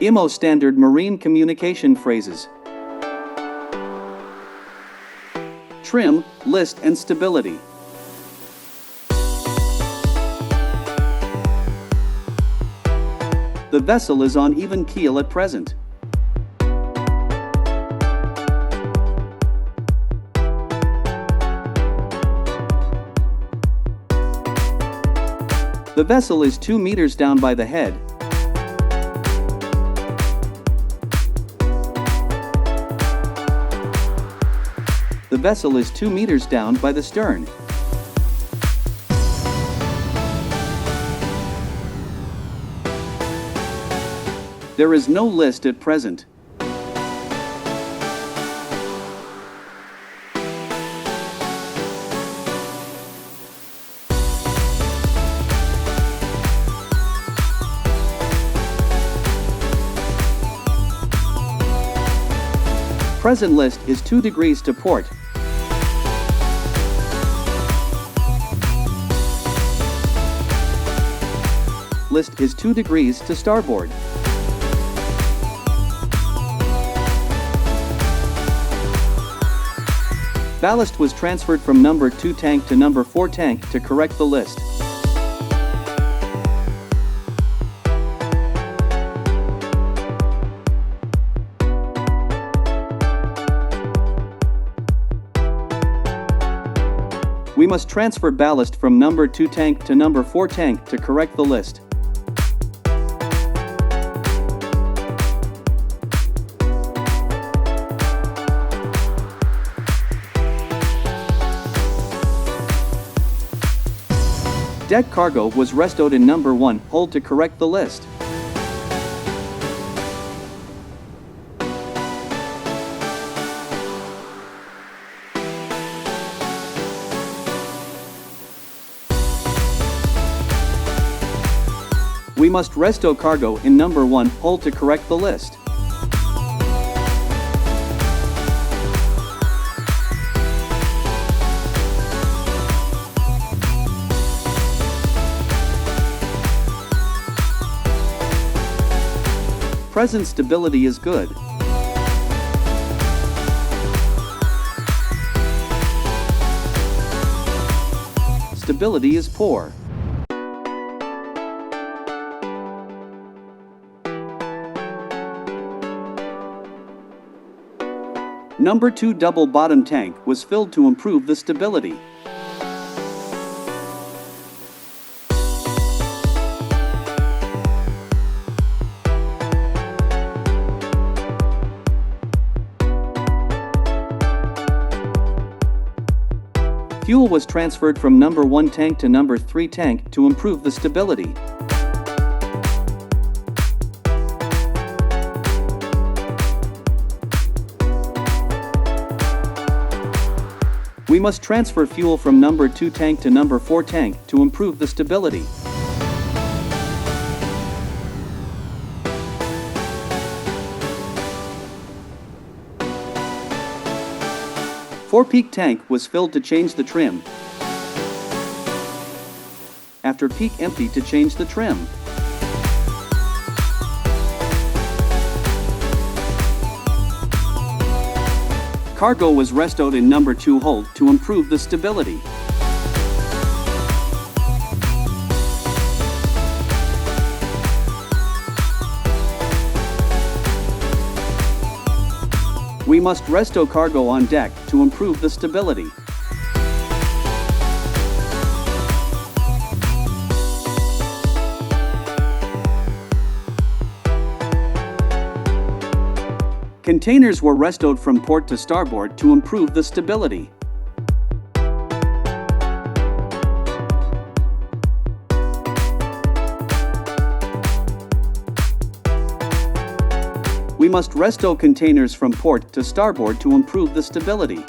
IMO standard marine communication phrases. Trim, list and stability. The vessel is on even keel at present. The vessel is 2 meters down by the head. The vessel is 2 meters down by the stern. There is no list at present. Present list is 2 degrees to port. List is 2 degrees to starboard. Ballast was transferred from number 2 tank to number 4 tank to correct the list. We must transfer ballast from number 2 tank to number 4 tank to correct the list. Deck cargo was restowed in number 1 hold to correct the list. We must restow cargo in number 1 hold to correct the list. Present stability is good. Stability is poor. Number 2 double bottom tank was filled to improve the stability. Fuel was transferred from number 1 tank to number 3 tank to improve the stability. We must transfer fuel from number 2 tank to number 4 tank to improve the stability. Four-peak tank was filled to change the trim. After peak empty to change the trim. Cargo was restowed in number 2 hold to improve the stability. We must restow cargo on deck to improve the stability. Containers were restowed from port to starboard to improve the stability. We must restow containers from port to starboard to improve the stability.